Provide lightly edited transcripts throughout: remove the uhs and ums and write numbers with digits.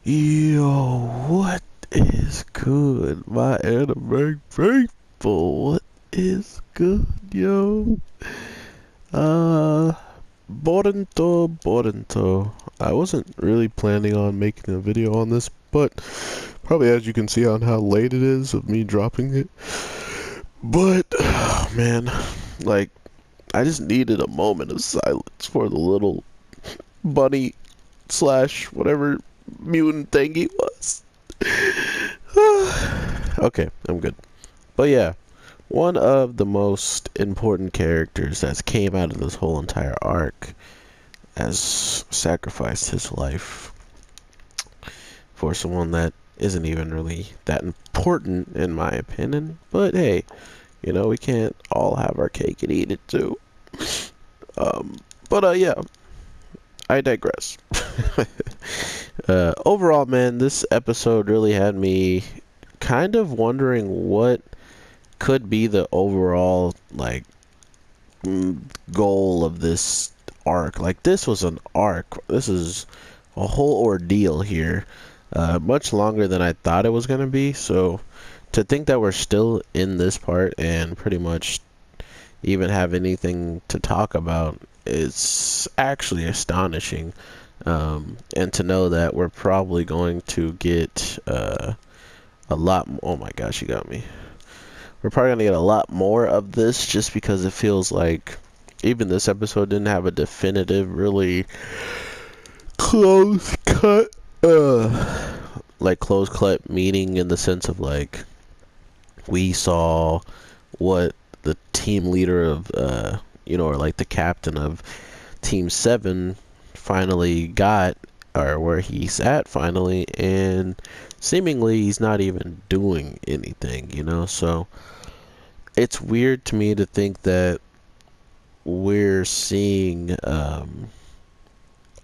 Yo, what is good, my anime faithful? What is good, yo? Uh, Boruto. I wasn't really planning on making a video on this, but probably as you can see on how late it is of me dropping it. But, man, like, I just needed a moment of silence for the little bunny slash whatever mutant thing he was. Okay, I'm good. But yeah, one of the most important characters that's came out of this whole entire arc has sacrificed his life for someone that isn't even really that important in my opinion. But hey, we can't all have our cake and eat it too. But yeah, I digress. Overall, man, this episode really had me kind of wondering what could be the overall goal of this arc. Like, this was an arc. This is a whole ordeal here, much longer than I thought it was gonna be. So to think that we're still in this part and pretty much even have anything to talk about is actually astonishing. And to know that we're probably going to get a lot. Oh my gosh, you got me. We're probably gonna get a lot more of this just because it feels like even this episode didn't have a definitive, really close cut, close cut meaning in the sense of like we saw what the team leader of, or like the captain of Team 7 finally got, or where he's at finally, and seemingly he's not even doing anything. So it's weird to me to think that we're seeing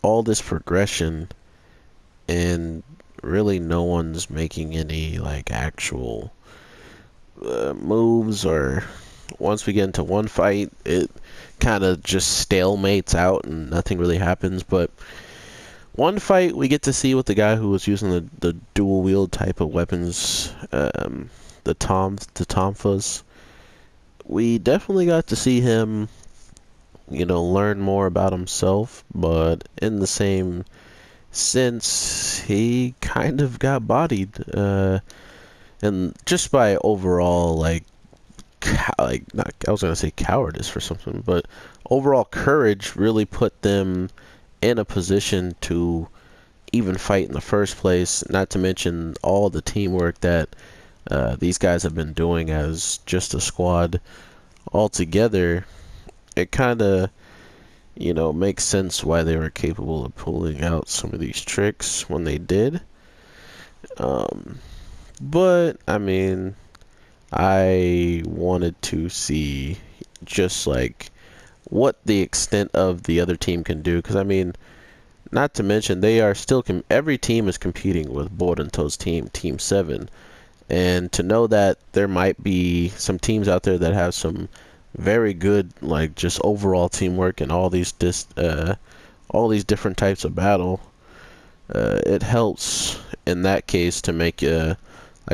all this progression and really no one's making any like actual moves, or once we get into one fight it kind of just stalemates out and nothing really happens. But one fight we get to see with the guy who was using the dual wield type of weapons, the Tomfas. We definitely got to see him, learn more about himself, but in the same sense, he kind of got bodied, and just by overall, not, I was gonna say cowardice for something, but overall courage really put them in a position to even fight in the first place. Not to mention all the teamwork that these guys have been doing as just a squad altogether. It kind of, makes sense why they were capable of pulling out some of these tricks when they did. But I mean, I wanted to see just like what the extent of the other team can do, because I mean, not to mention they are still every team is competing with Boruto's team, Team 7, and to know that there might be some teams out there that have some very good, like, just overall teamwork and all these different types of battle, it helps in that case to make a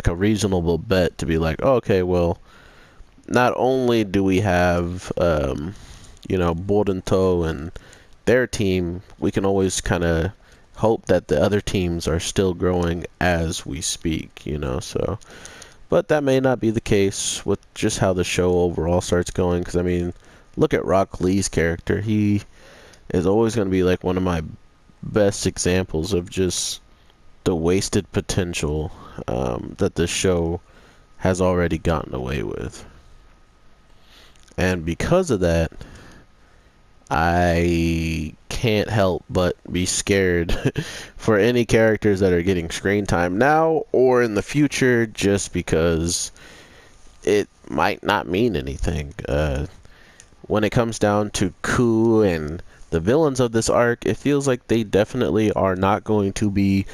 reasonable bet to be like, oh, okay, well, not only do we have Boruto and their team, we can always kind of hope that the other teams are still growing as we speak. So, but that may not be the case with just how the show overall starts going, because I mean, look at Rock Lee's character. He is always going to be like one of my best examples of just the wasted potential that this show has already gotten away with. And because of that, I can't help but be scared for any characters that are getting screen time now or in the future, just because it might not mean anything. When it comes down to Ku and the villains of this arc, it feels like they definitely are not going to be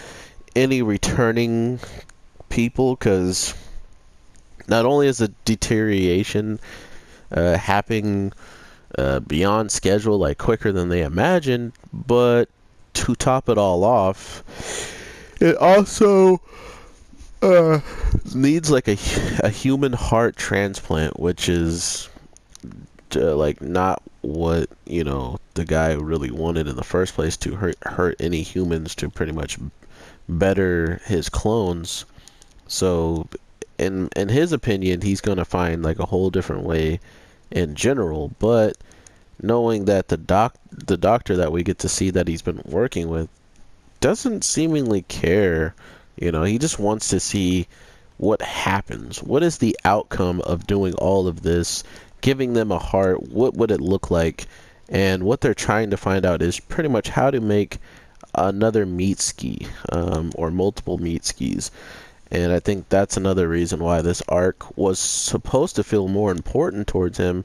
any returning people, because not only is the deterioration happening beyond schedule, like quicker than they imagined, but to top it all off, It also uh, needs like a human heart transplant, which is like not what the guy really wanted in the first place, to hurt any humans, to pretty much better his clones. So in his opinion, he's gonna find like a whole different way in general. But knowing that the doctor that we get to see that he's been working with doesn't seemingly care. He just wants to see what happens. What is the outcome of doing all of this, giving them a heart? What would it look like? And what they're trying to find out is pretty much how to make another meat ski, or multiple meat skis. And I think that's another reason why this arc was supposed to feel more important towards him.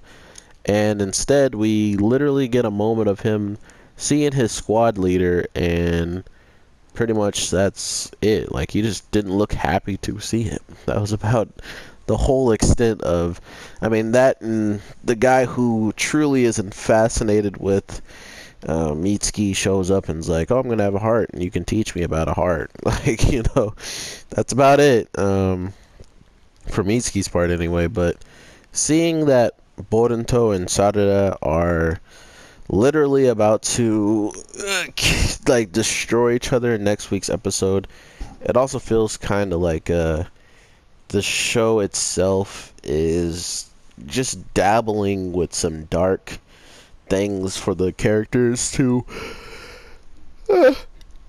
And instead, we literally get a moment of him seeing his squad leader, and pretty much that's it. Like, he just didn't look happy to see him. That was about the whole extent of, I mean, that, and the guy who truly isn't fascinated with Mitsuki shows up and is like, "Oh, I'm gonna have a heart, and you can teach me about a heart." Like, that's about it. For Mitsuki's part, anyway. But seeing that Boruto and Sarada are literally about to like destroy each other in next week's episode, it also feels kind of like the show itself is just dabbling with some dark things for the characters to uh,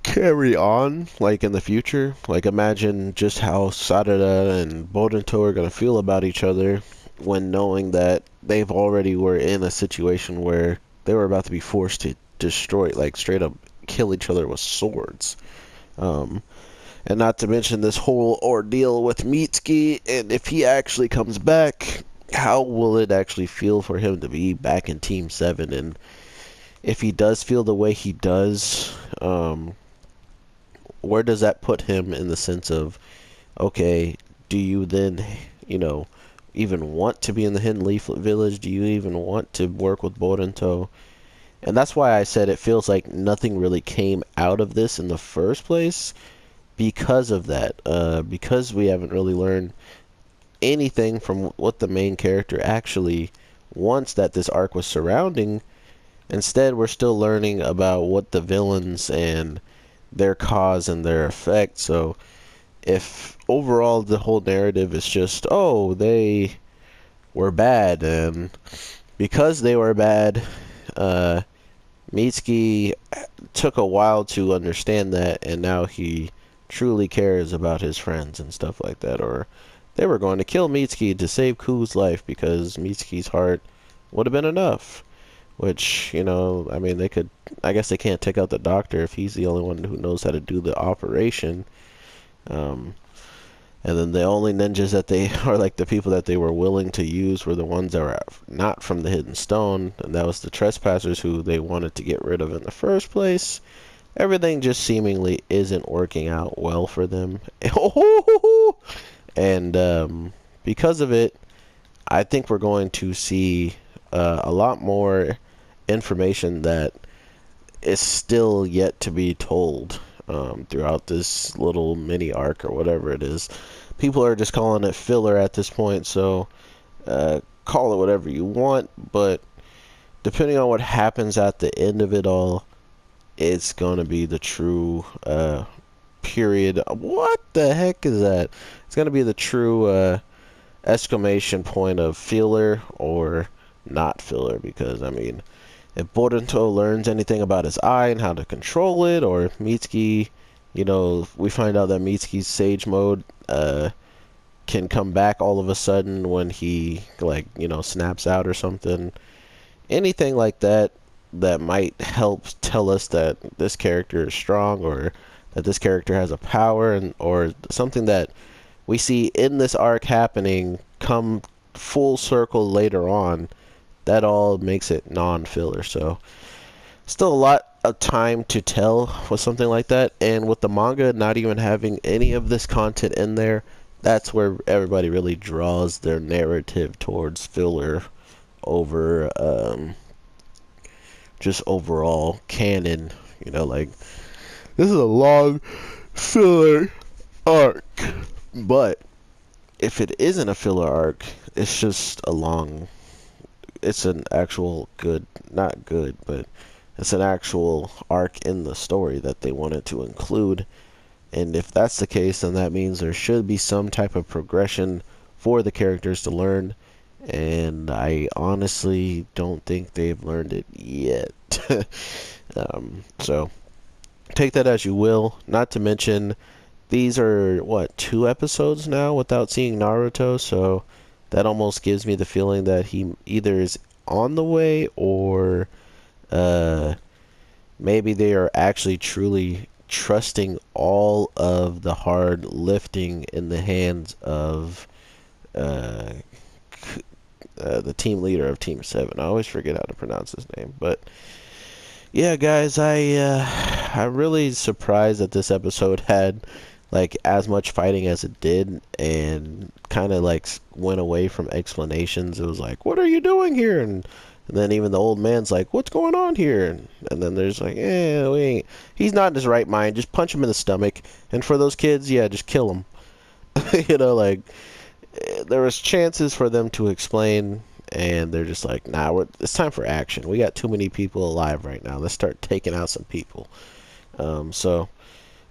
carry on, like in the future. Like, imagine just how Sarada and Boruto are gonna feel about each other when knowing that they've already were in a situation where they were about to be forced to destroy, like straight up kill each other with swords. Um, and not to mention this whole ordeal with Mitsuki, and if he actually comes back, how will it actually feel for him to be back in Team 7? And if he does feel the way he does, where does that put him in the sense of, okay, do you then, even want to be in the Hidden Leaflet Village? Do you even want to work with Boruto? And that's why I said it feels like nothing really came out of this in the first place, because of that. Because we haven't really learned anything from what the main character actually wants that this arc was surrounding. Instead, we're still learning about what the villains and their cause and their effect. So if overall the whole narrative is just, oh, they were bad, and because they were bad, Mitsuki took a while to understand that, and now he truly cares about his friends and stuff like that. Or they were going to kill Mitsuki to save Ku's life because Mitsuki's heart would have been enough. Which, I mean, they could, I guess they can't take out the doctor if he's the only one who knows how to do the operation. And then the only ninjas that they are, like the people that they were willing to use, were the ones that were not from the Hidden Stone, and that was the trespassers who they wanted to get rid of in the first place. Everything just seemingly isn't working out well for them. And because of it, I think we're going to see a lot more information that is still yet to be told throughout this little mini arc, or whatever it is. People are just calling it filler at this point, so call it whatever you want, but depending on what happens at the end of it all, it's going to be the true period. What the heck is that? It's going to be the true exclamation point of filler or not filler, because, I mean, if Boruto learns anything about his eye and how to control it, or if Mitsuki, we find out that Mitsuki's Sage Mode can come back all of a sudden when he, snaps out or something. Anything like that that might help tell us that this character is strong, or that this character has a power, and or something that we see in this arc happening come full circle later on, that all makes it non-filler. So still a lot of time to tell with something like that, and with the manga not even having any of this content in there, that's where everybody really draws their narrative towards filler over just overall canon. Like, this is a long filler arc. But if it isn't a filler arc, it's just a long. It's an actual good, not good, but it's an actual arc in the story that they wanted to include. And if that's the case, then that means there should be some type of progression for the characters to learn. And I honestly don't think they've learned it yet. So take that as you will. Not to mention, these are, what, 2 episodes now without seeing Naruto, so that almost gives me the feeling that he either is on the way or uh, maybe they are actually truly trusting all of the hard lifting in the hands of uh, the team leader of Team 7. I always forget how to pronounce his name, but yeah, guys, I'm really surprised that this episode had like as much fighting as it did, and kind of like went away from explanations. It was like, "What are you doing here?" And then even the old man's like, "What's going on here?" And then there's like, we ain't. He's not in his right mind. Just punch him in the stomach. And for those kids, yeah, just kill him. Like there was chances for them to explain, and they're just like, nah, it's time for action. We got too many people alive right now. Let's start taking out some people. So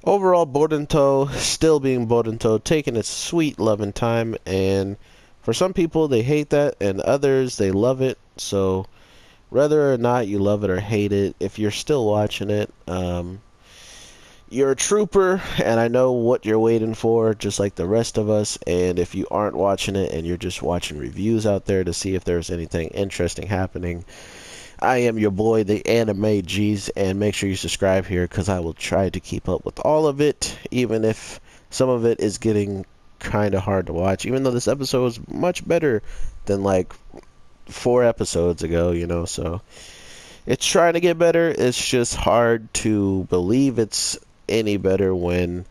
overall, Boruto still being Boruto, taking its sweet loving time, and for some people they hate that, and others they love it. So whether or not you love it or hate it, if you're still watching it, you're a trooper, and I know what you're waiting for, just like the rest of us. And if you aren't watching it and you're just watching reviews out there to see if there's anything interesting happening, I am your boy, the Anime G's, and make sure you subscribe here because I will try to keep up with all of it, even if some of it is getting kind of hard to watch, even though this episode was much better than like 4 episodes ago, so it's trying to get better. It's just hard to believe it's any better when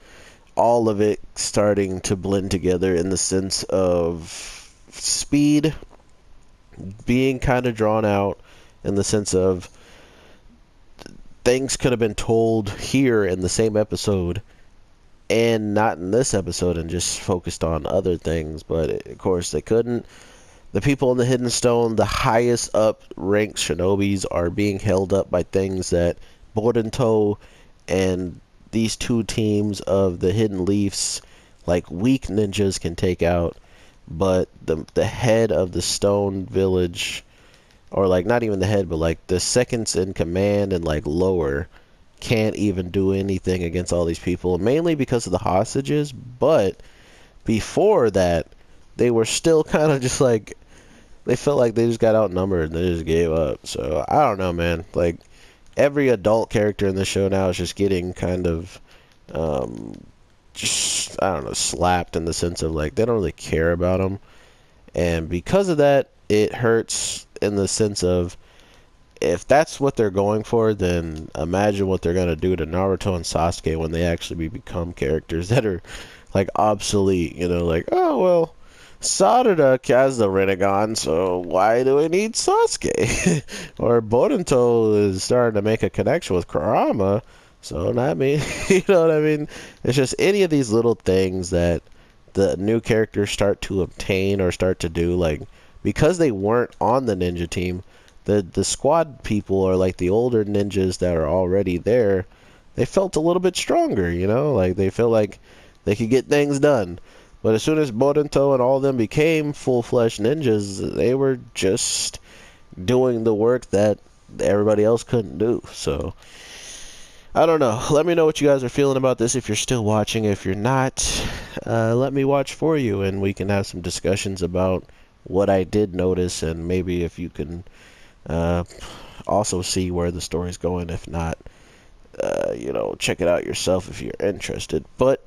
all of it starting to blend together in the sense of speed being kind of drawn out, in the sense of things could have been told here in the same episode and not in this episode and just focused on other things, but of course they couldn't. The people in the Hidden Stone, the highest up ranked shinobis, are being held up by things that Boruto and these 2 teams of the Hidden Leafs, like weak ninjas, can take out, but the head of the Stone Village, or like not even the head, but like the seconds in command and like lower, can't even do anything against all these people, mainly because of the hostages. But before that, they were still kind of just like, they felt like they just got outnumbered and they just gave up. So I don't know, man. Like every adult character in the show now is just getting kind of just, I don't know, slapped, in the sense of like they don't really care about them, and because of that it hurts, in the sense of, if that's what they're going for, then imagine what they're going to do to Naruto and Sasuke when they actually become characters that are like obsolete, like, oh well, Sarada has the Rinnegan, so why do we need Sasuke? Or Boruto is starting to make a connection with Kurama, so that means, you know what I mean? It's just any of these little things that the new characters start to obtain or start to do, like, because they weren't on the ninja team, the squad people, or like the older ninjas that are already there, they felt a little bit stronger, like they felt like they could get things done. But as soon as Boruto and all of them became full-fledged ninjas, they were just doing the work that everybody else couldn't do. So I don't know. Let me know what you guys are feeling about this if you're still watching. If you're not, let me watch for you, and we can have some discussions about what I did notice, and maybe if you can also see where the story's going. If not, check it out yourself if you're interested. But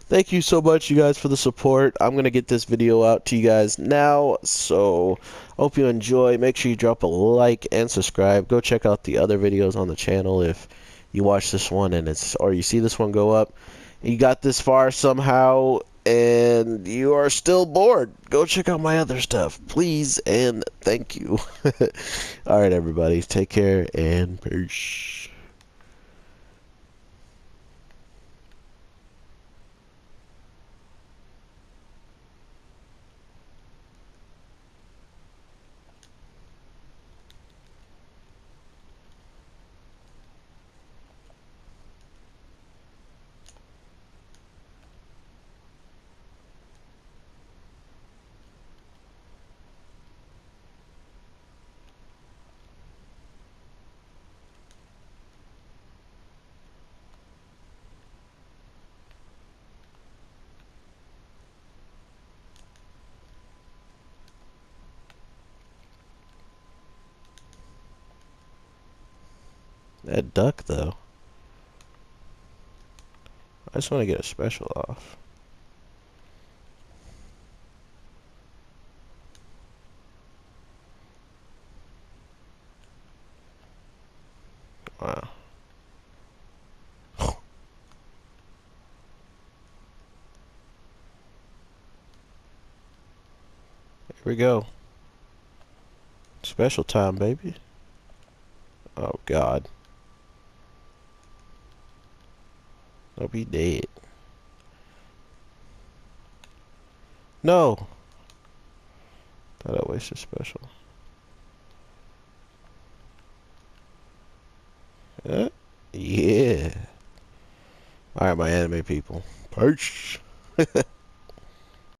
thank you so much, you guys, for the support. I'm going to get this video out to you guys now, so hope you enjoy. Make sure you drop a like and subscribe. Go check out the other videos on the channel if you watch this one or you see this one go up. You got this far somehow and you are still bored. Go check out my other stuff, please, and thank you. Alright, everybody, take care and peace. That duck, though. I just want to get a special off. Wow. Here we go. Special time, baby. Oh, God. Hope he dead. No! Thought I wasted special. Yeah. Alright, my anime people. Peace.